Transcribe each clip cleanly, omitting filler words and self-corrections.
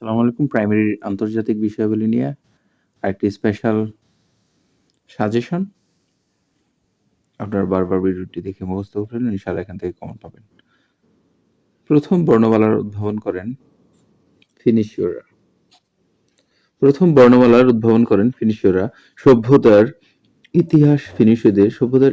আসসালামু আলাইকুম। প্রাইমারির আন্তর্জাতিক বিষয়াবলী নিয়ে আরেকটি স্পেশাল সাজেশন। আপনারা বারবার ভিডিওটি দেখে মুখস্থ করলেন, ইনশাআল্লাহ এখান থেকে কমন পাবেন। প্রথম বর্ণমালার উদ্ভাবন করেন ফিনিশীয়রা। সভ্যতার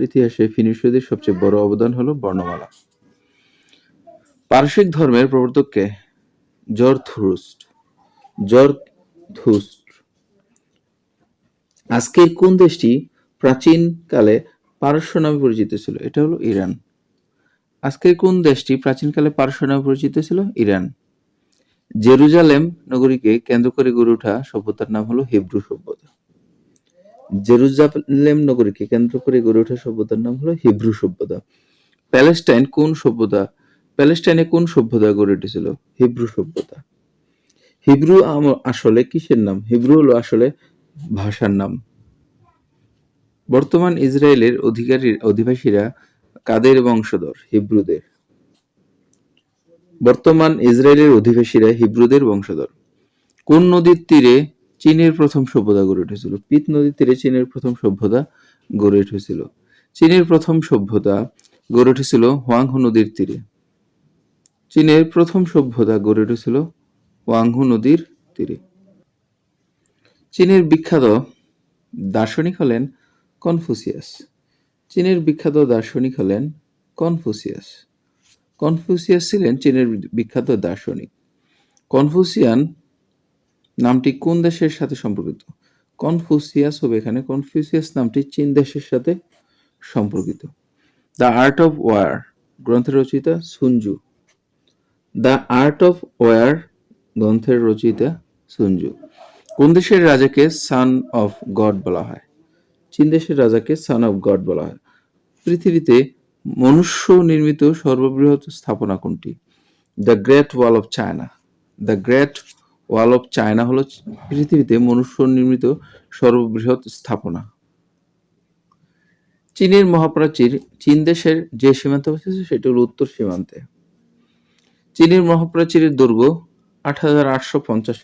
ইতিহাসে ফিনিশীয়দের সবচেয়ে বড় অবদান হলো বর্ণমালা। পারসিক ধর্মের প্রবর্তক কে? জরথুস্ট্র। আজকের কোন দেশটি প্রাচীনকালে পারস্য নামে পরিচিত ছিল? এটা হলো ইরান। ইরান। জেরুজালেম নগরীকে কেন্দ্র করে গড়ে ওঠা সভ্যতার নাম হলো হিব্রু সভ্যতা। প্যালেস্টাইনে কোন সভ্যতা গড়ে উঠেছিল? হিব্রু সভ্যতা। হিব্রু আসলে কিসের নাম? হিব্রু হলো আসলে ভাষার নাম। বর্তমান ইসরায়েলের অধিবাসীরা কাদের বংশধর? হিব্রুদের বংশধর। কোন নদীর তীরে চীনের প্রথম সভ্যতা গড়ে উঠেছিল? পিত নদীর তীরে চীনের প্রথম সভ্যতা গড়ে উঠেছিল। চীনের প্রথম সভ্যতা গড়ে উঠেছিল হোয়াংহো নদীর তীরে। চীনের বিখ্যাত দার্শনিক হলেন কনফুসিয়াস। কনফুসিয়াস ছিলেন চীনের বিখ্যাত দার্শনিক। কনফুসিয়ান নামটি কোন দেশের সাথে সম্পর্কিত? কনফুসিয়াস নামটি চীন দেশের সাথে সম্পর্কিত। দ্য আর্ট অফ ওয়ার গ্রন্থের রচয়িতা সুনজু। কোন দেশের রাজাকে সান অফ গড বলা হয়? চীন দেশের রাজাকে সান অফ গড বলা হয়। পৃথিবীতে মনুষ্য নির্মিত সর্ববৃহৎ স্থাপনা কোনটি? The great wall of China হলো পৃথিবীতে মনুষ্য নির্মিত সর্ববৃহৎ স্থাপনা। চীনের মহাপ্রাচীর চীন দেশের যে সীমান্তে অবস্থিত সেটি হল উত্তর সীমান্তে। চীনের মহাপ্রাচীরের দৈর্ঘ্য ৮৮৫০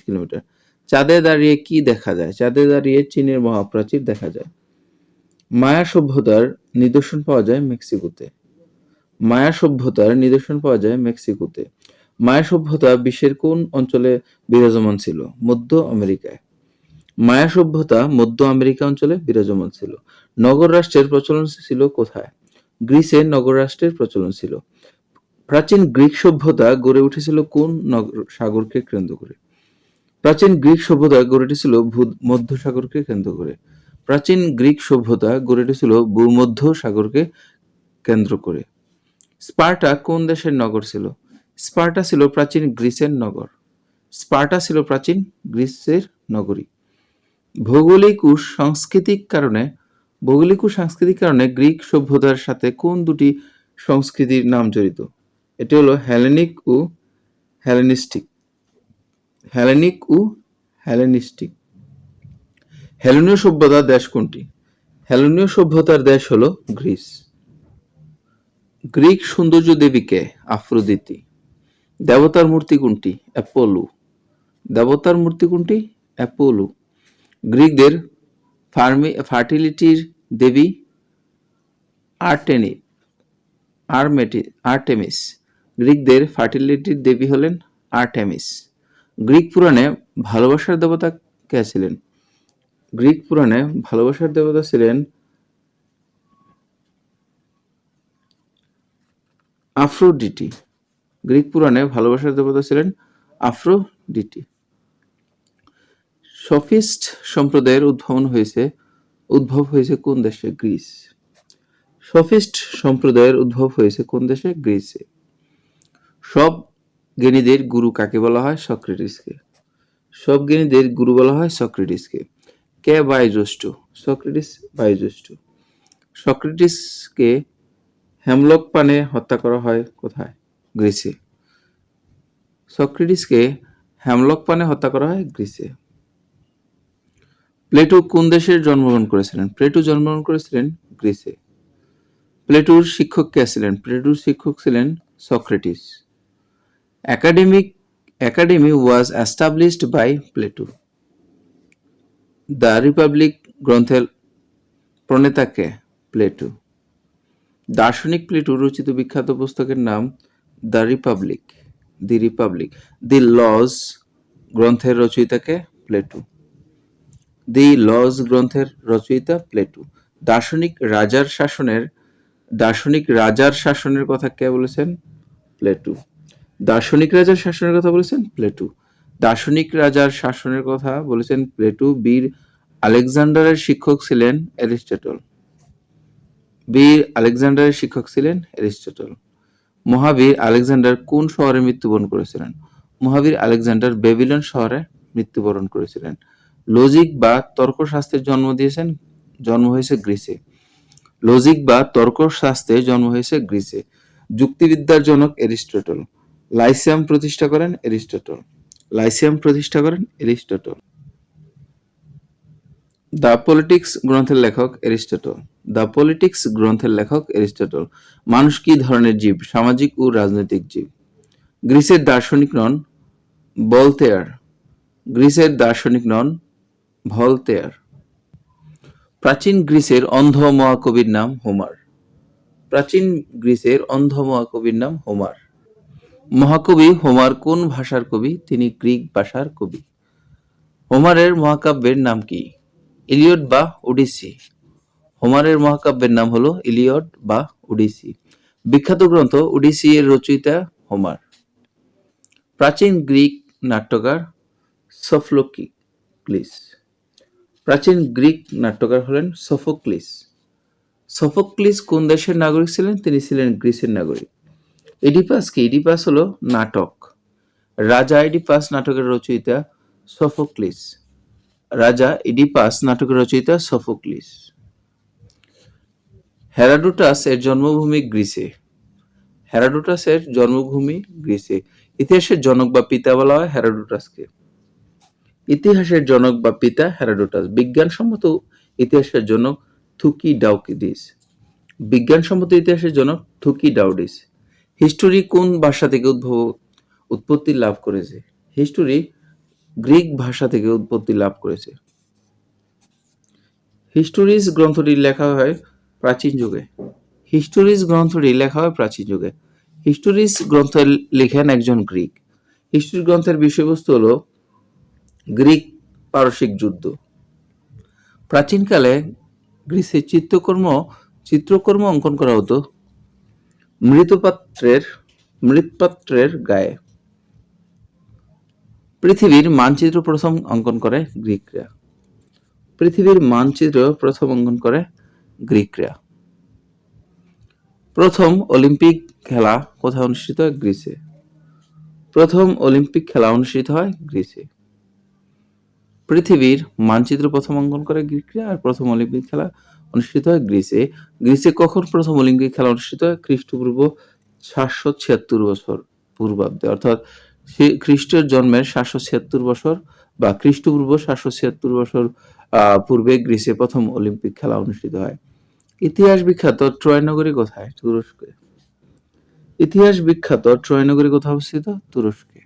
কিলোমিটার। চাঁদে দাঁড়িয়ে কি দেখা যায়? চাঁদে দাঁড়িয়ে চীনের মহাপ্রাচীর দেখা যায়। মায়া সভ্যতার নিদর্শন পাওয়া যায় মেক্সিকোতে। মায়া সভ্যতা বিশ্বের কোন অঞ্চলে বিরাজমান ছিল? মধ্য আমেরিকা অঞ্চলে বিরাজমান ছিল। নগর রাষ্ট্রের প্রচলন ছিল কোথায়? গ্রিসে নগর রাষ্ট্রের প্রচলন ছিল। প্রাচীন গ্রিক সভ্যতা গড়ে উঠেছিল কোন সাগরকে কেন্দ্র করে? ভূমধ্য সাগরকে কেন্দ্র করে। স্পার্টা কোন দেশের নগর ছিল? স্পার্টা ছিল প্রাচীন গ্রিসের নগরী। ভৌগোলিক ও সাংস্কৃতিক কারণে গ্রিক সভ্যতার সাথে কোন দুটি সংস্কৃতির নাম জড়িত? এটি হলো হেলেনিক ও হেলেনিস্টিক। হেলেনীয় সভ্যতার দেশ কোনটি? হেলেনীয় সভ্যতার দেশ হলো গ্রিস। গ্রিক সৌন্দর্য দেবী কে? আফ্রোদিতি। দেবতার মূর্তি কোনটি? অ্যাপোলো। গ্রিকদের ফার্টিলিটির দেবী আর্টেমিস। হলেন আর্টেমিস। গ্রিক পুরাণে ভালোবাসার দেবতা কে ছিলেন? ছিলেন আফ্রোডিটি। সফিস্ট সম্প্রদায়ের উদ্ভব হয়েছে কোন দেশে? গ্রিসে। সব জ্ঞানীদের গুরু কাকে বলা হয়? সক্রেটিসকে। কে বায়ুজ্যেষ্ঠ? সক্রেটিসকে হেমলক পানে হত্যা করা হয় কোথায়? গ্রিসে। প্লেটো কোন দেশে জন্মগ্রহণ করেছিলেন? গ্রিসে। প্লেটোর শিক্ষক কে ছিলেন? ছিলেন Socrates. Academy was established by Plato. The Republic গ্রন্থের প্রণেতা কে? প্লেটো। দার্শনিক প্লেটো রচিত বিখ্যাত পুস্তকের নাম দ্য রিপাবলিক। দি লজ গ্রন্থের রচয়িতা কে? প্লেটো। দি লজ গ্রন্থের রচয়িতা প্লেটো। দার্শনিক রাজার শাসনের কথা কে বলেছেন? প্লেটো। দার্শনিক রাজার শাসনের কথা বলেছেন প্লেটো। দার্শনিক রাজার শাসনের কথা বলেছেন প্লেটো। বীর আলেকজান্ডারের শিক্ষক ছিলেন অ্যারিস্টটল। মহাবীর আলেকজান্ডার কোন শহরে মৃত্যুবরণ করেছিলেন? মহাবীর আলেকজান্ডার বেবিলন শহরে মৃত্যুবরণ করেছিলেন। লজিক বা তর্কশাস্ত্রের জন্ম হয়েছে গ্রিসে। যুক্তিবিদ্যার জনক এরিস্টটল। লাইসিয়াম প্রতিষ্ঠা করেন এরিস্টটল। দ্য পলিটিক্স গ্রন্থের লেখক এরিস্টটল। মানুষ কি ধরনের জীব? সামাজিক ও রাজনৈতিক জীব। গ্রিসের দার্শনিক নন ভলতেয়ার। প্রাচীন গ্রিসের অন্ধ মহাকবির নাম হোমার। মহাকবি হোমার কোন ভাষার কবি? তিনি গ্রিক ভাষার কবি। হোমারের মহাকাব্যের নাম কি? ইলিয়ড বা ওডিসি। হোমারের মহাকাব্যের নাম হলো ইলিয়ড বা ওডিসি। বিখ্যাত গ্রন্থ ওডিসি এর রচয়িতা হোমার। প্রাচীন গ্রিক নাট্যকার হলেন সোফোক্লিস কোন দেশের নাগরিক ছিলেন? তিনি ছিলেন গ্রিসের নাগরিক। ইডিপাস কি? ইডিপাস হলো নাটক। রাজা ইডিপাস নাটকের রচয়িতা সোফোক্লিস। হেরোডোটাস এর জন্মভূমি গ্রিসে। ইতিহাসের জনক বা পিতা বলা হয় হেরোডোটাসকে। বিজ্ঞানসম্মত ইতিহাসের জনক থুকিডাউডিস। হিস্টোরি কোন ভাষা থেকে উৎপত্তি লাভ করেছে? হিস্টোরি গ্রিক ভাষা থেকে উৎপত্তি লাভ করেছে। হিস্টোরিজ গ্রন্থটি লেখা হয় প্রাচীন যুগে। হিস্টোরিজ গ্রন্থ লেখেন একজন গ্রিক। হিস্টোরি গ্রন্থের বিষয়বস্তু হলো গ্রিক পারসিক যুদ্ধ। প্রাচীনকালে গ্রিসে চিত্রকর্ম অঙ্কন করা হতো মৃৎপাত্রের গায়ে। পৃথিবীর মানচিত্র প্রথম অঙ্কন করে গ্রিকরা। প্রথম অলিম্পিক খেলা কোথায় অনুষ্ঠিত হয়? গ্রিসে। পৃথিবীর মানচিত্র প্রথম অঙ্কন করে গ্রিকরা আর প্রথম অলিম্পিক খেলা অনুষ্ঠিত হয় গ্রিসে। গ্রিসে কখন প্রথম অলিম্পিক খেলা অনুষ্ঠিত হয়? খ্রিস্টপূর্ব 776 বছর পূর্বাব্দে, অর্থাৎ খ্রিস্টের জন্মের 776 বছর বা খ্রিস্টপূর্ব 776 বছর পূর্বে গ্রিসে প্রথম অলিম্পিক খেলা অনুষ্ঠিত হয়। ইতিহাস বিখ্যাত ট্রয় নগরী কোথায়? কোথায় অবস্থিত? তুরস্কে।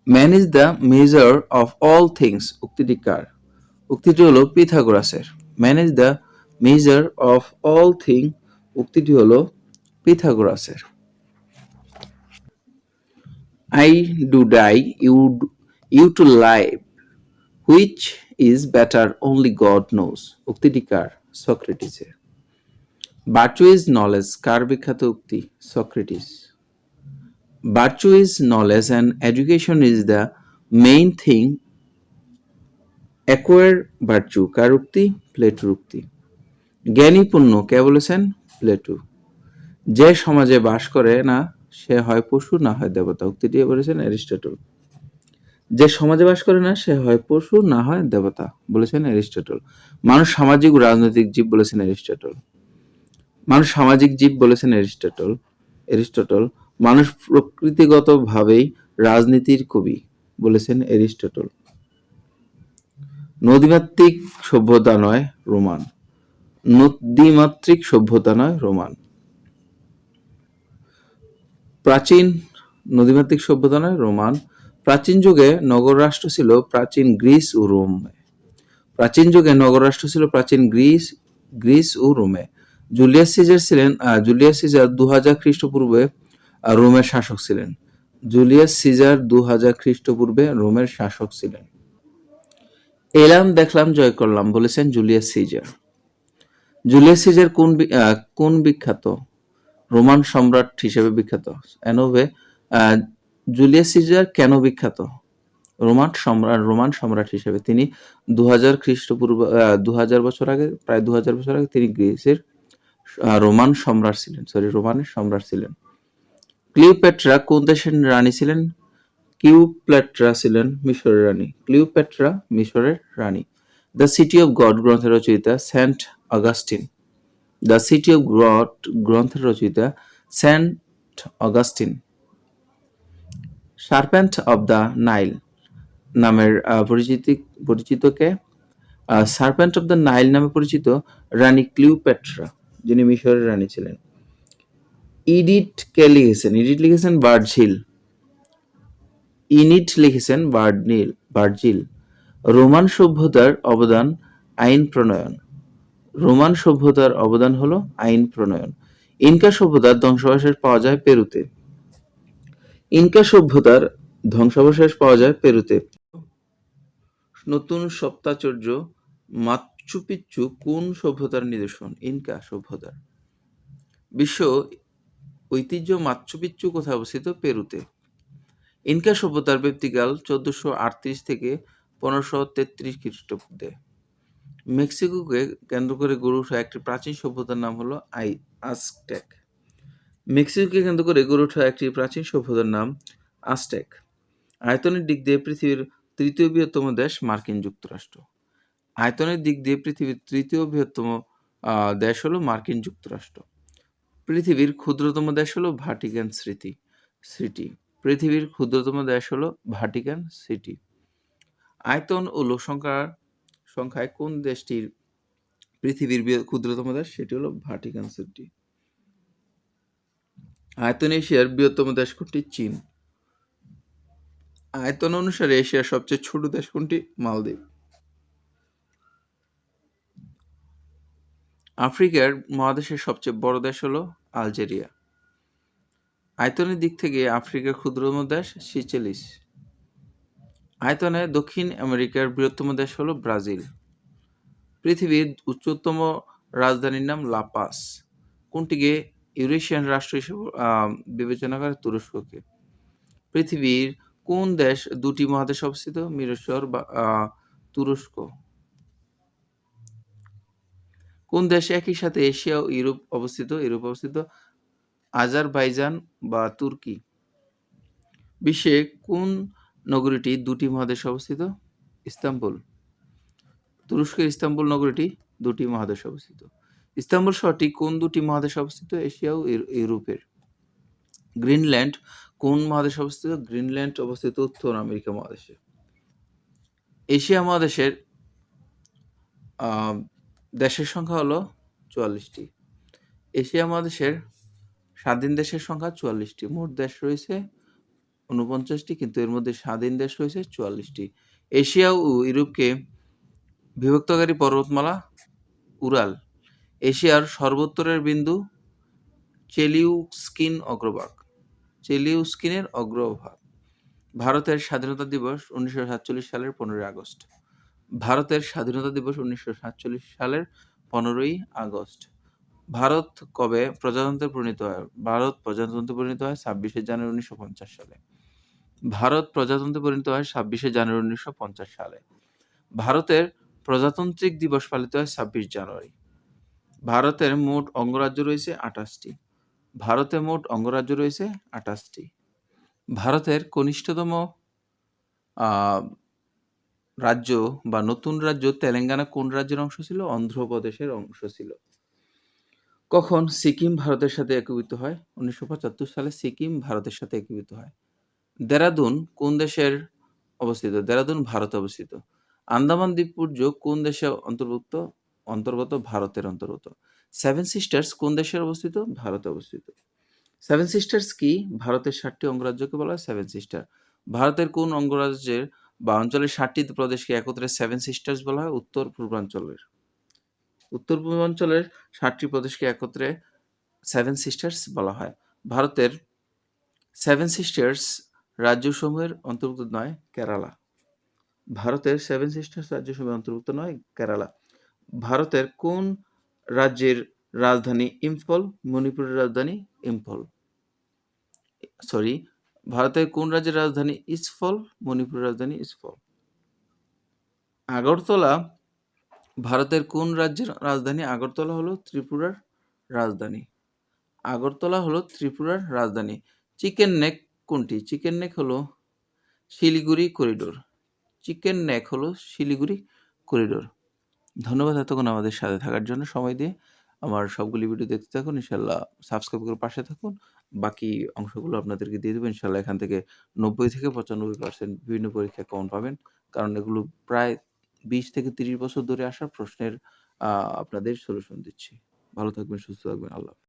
Man is the measure of all things উক্তিটি কার? উক্তিটি হলো পিথাগোরাসের। Man is the measure of all thing উক্তিটি হলো পিথাগোরাসের। I do die, you to live. Which is better only God knows. উক্তিটি কার? সক্রেটিসের। Virtue is knowledge কার বিখ্যাত উক্তি? Socrates. Virtue is knowledge and education is the main thing. Acquire virtue কার উক্তি? প্লেটোর উক্তি। জ্ঞানী পুণ্য কে বলেছেন? প্লেটো। যে সমাজে বাস করে না সে হয় পশু না হয় দেবতা, উক্তিটি বলেছেন অ্যারিস্টটল। যে সমাজে বাস করে না সে হয় পশু না হয় দেবতা, বলেছেন অ্যারিস্টটল। মানুষ সামাজিক ও রাজনৈতিক জীব, বলেছেন অ্যারিস্টটল। মানুষ প্রকৃতিগতভাবেই রাজনীতির কবি, বলেছেন অ্যারিস্টটল। নদীমাতৃক সভ্যতা নয় রোমান। প্রাচীন নদীমাতৃক সভ্যতা নয়, রোমান। প্রাচীন যুগে নগর রাষ্ট্র ছিল প্রাচীন গ্রিস ও রোমে। প্রাচীন যুগে নগর রাষ্ট্র ছিল প্রাচীন গ্রিস ও রোমে। জুলিয়াস সিজার 2000 খ্রিস্টপূর্বে রোমের শাসক ছিলেন। জুলিয়াস সিজার 2000 খ্রিস্টপূর্বে রোমের শাসক ছিলেন। এলাম দেখলাম জয় করলাম বলেছেন জুলিয়াস সিজার। জুলিয়াস সিজার কোন বিখ্যাত রোমান সম্রাট হিসেবে বিখ্যাত? এনোভে জুলিয়াস সিজার কেন বিখ্যাত রোমান সম্রাট হিসেবে? তিনি 2000 খ্রিস্টপূর্ব 2000 বছর আগে, প্রায় 2000 বছর আগে তিনি গ্রিসের রোমানের সম্রাট ছিলেন। ক্লিওপেট্রা কোন দেশের রানী ছিলেন? ক্লিওপেট্রা ছিলেন মিশরের রানী। ক্লিওপেট্রা মিশরের রানী। দ্য সিটি অফ গড গ্রন্থের রচয়িতা Saint Augustine. The city of God গ্রন্থের রচয়িতা Saint Augustine. Serpent of the Nile নামের পরিচিত কে? সার্পেন্ট অব দ্য নাইল নামে পরিচিত রানী ক্লিওপেট্রা, যিনি মিশরের রানী ছিলেন। ইডিট কে লিখেছেন? ইডিট লিখেছেন ভার্জিল। ইনিট লিখেছেন ভার্জিল। রোমান সভ্যতার অবদান আইন প্রণয়ন। রোমান সভ্যতার অবদান হলো আইন প্রণয়ন। ইনকা সভ্যতার ধ্বংসাবশেষ পাওয়া যায় পেরুতে। ইনকা সভ্যতার ধ্বংসাবশেষ পাওয়া যায় পেরুতে। নতুন সপ্তাচার্য মাচু পিচ্চু কোন সভ্যতার নিদর্শন? ইনকা সভ্যতার। বিশ্ব ঐতিহ্য মাচু পিচ্চু কোথায় অবস্থিত? পেরুতে। ইনকা সভ্যতার ব্যক্তিকাল 1438 থেকে 1533 খ্রিস্টপূর্বে। মেক্সিকোকে কেন্দ্র করে গড়ে ওঠা একটি প্রাচীন সভ্যতার নাম হলো আজটেক। মেক্সিকোকে কেন্দ্র করে গড়ে ওঠা একটি প্রাচীন সভ্যতার নাম আজটেক। আয়তনের দিক দিয়ে পৃথিবীর তৃতীয় বৃহত্তম দেশ মার্কিন যুক্তরাষ্ট্র। আয়তনের দিক দিয়ে পৃথিবীর তৃতীয় বৃহত্তম দেশ হলো মার্কিন যুক্তরাষ্ট্র। পৃথিবীর ক্ষুদ্রতম দেশ হলো ভাটিকান সিটি। পৃথিবীর ক্ষুদ্রতম দেশ হলো ভাটিকান সিটি। আয়তন ও লোক সংখ্যায় কোন দেশটির পৃথিবীর ক্ষুদ্রতম দেশ? সেটি হলো ভাটিকান সিটি। আয়তন এশিয়ার বৃহত্তম দেশ কোনটি? চীন। আয়তন অনুসারে এশিয়ার সবচেয়ে ছোট দেশ কোনটি? মালদ্বীপ। আফ্রিকার মহাদেশের সবচেয়ে বড় দেশ হলো আলজেরিয়া। আয়তনের দিক থেকে আফ্রিকার ক্ষুদ্রতম দেশ সিচেলিস। আয়তনে দক্ষিণ আমেরিকার বৃহত্তম দেশ হলো ব্রাজিল। পৃথিবীর উচ্চতম রাজধানীর নাম লাপাস। কোনটিকে ইউরেশিয়ান রাষ্ট্র হিসেবে বিবেচনা করে? তুরস্ককে। পৃথিবীর কোন দেশ দুটি মহাদেশে অবস্থিত? মিশর বা তুরস্ক। কোন দেশে একই সাথে এশিয়া ও ইউরোপ অবস্থিত? আজারবাইজান বা তুর্কি। বিশ্বে কোন নগরীটি দুটি মহাদেশে অবস্থিত? ইস্তাম্বুল। তুরস্কের ইস্তাম্বুল নগরীটি দুটি মহাদেশে অবস্থিত। ইস্তাম্বুল শহরটি কোন দুটি মহাদেশে অবস্থিত? এশিয়া ও ইউরোপের। গ্রিনল্যান্ড কোন মহাদেশে অবস্থিত? গ্রিনল্যান্ড অবস্থিত উত্তর আমেরিকা মহাদেশে। এশিয়া মহাদেশের দেশের সংখ্যা হলো 44টি। এশিয়া মহাদেশের স্বাধীন দেশের সংখ্যা 44টি। মোট দেশ রয়েছে 49টি, কিন্তু এর মধ্যে স্বাধীন দেশ রয়েছে 44টি। এশিয়া ও ইউরোপকে বিভক্তকারী পর্বতমালা উরাল। এশিয়ার সর্বোত্তরের বিন্দু চেলিউস্কিনের অগ্রভাগ। ভারতের স্বাধীনতা দিবস 1947 সালের 15ই আগস্ট। ভারতের স্বাধীনতা দিবস 1947 সালের 15ই আগস্ট। ভারত কবে প্রজাতন্ত্রে পরিণত হয়? ভারত প্রজাতন্ত্রে পরিণত হয় 26শে জানুয়ারি 1950 সালে। ভারত প্রজাতন্ত্রে পরিণত হয় 26শে জানুয়ারি 1950 সালে। ভারতের প্রজাতান্ত্রিক দিবস পালিত হয় 26 জানুয়ারি। ভারতের মোট অঙ্গরাজ্য রয়েছে 28টি। ভারতের মোট অঙ্গরাজ্য রয়েছে 28টি। ভারতের কনিষ্ঠতম রাজ্য বা নতুন রাজ্য তেলেঙ্গানা কোন রাজ্যের অংশ ছিল? অন্ধ্রপ্রদেশের অংশ ছিল। কখন সিকিম ভারতের সাথে একীভূত হয়? 1975 সালে সিকিম ভারতের সাথে একীভূত হয়। দেরাদুন কোন দেশের অবস্থিত? দেরাদুন ভারতে অবস্থিত। আন্দামান দ্বীপপুঞ্জ কোন দেশে অন্তর্গত? ভারতের অন্তর্গত। সেভেন সিস্টার্স কোন দেশের অবস্থিত? ভারতে অবস্থিত। সেভেন সিস্টার্স কি? ভারতের ৭টি অঙ্গরাজ্যকে বলা হয় সেভেন সিস্টার। ভারতের কোন অঙ্গরাজ্যের বা অঞ্চলের ৭টি প্রদেশকে একত্রে সেভেন সিস্টার্স বলা হয়? উত্তর-পূর্বাঞ্চলের। উত্তর-পূর্বাঞ্চলের ৭টি প্রদেশকে একত্রে সেভেন সিস্টার্স বলা হয়। ভারতের সেভেন সিস্টার্স রাজ্যসমূহের অন্তর্ভুক্ত নয় কেরালা। ভারতের সেভেন সিস্টার্স রাজ্যসমূহের অন্তর্ভুক্ত নয় কেরালা। ভারতের কোন রাজ্যের রাজধানী ইম্ফল? মণিপুরের রাজধানী ইম্ফল। সরি, ভারতের কোন রাজ্যের রাজধানী ইম্ফল? মণিপুরের রাজধানী ইম্ফল। আগরতলা ভারতের কোন রাজ্যের রাজধানী? আগরতলা হলো ত্রিপুরার রাজধানী। আগরতলা হলো ত্রিপুরার রাজধানী। চিকেন নেক কোনটি? চিকেন নেক হলো শিলিগুড়ি করিডোর। চিকেন নেক হলো শিলিগুড়ি করিডোর। ধন্যবাদ এতক্ষণ আমাদের সাথে থাকার জন্য সময় দিয়ে। আমার সবগুলি ভিডিও দেখতে থাকুন। ইনশাআল্লাহ সাবস্ক্রাইব করে পাশে থাকুন। বাকি অংশগুলো আপনাদেরকে দিয়ে দেব। ইনশাআল্লাহ এখান থেকে ৯০-৯৫% বিভিন্ন পরীক্ষায় কমন পাবেন। কারণ এগুলো প্রায় ২০-৩০ বছর ধরে আসা প্রশ্নের আপনাদের সলিউশন দিচ্ছি। ভালো থাকবেন, সুস্থ থাকবেন। আল্লাহ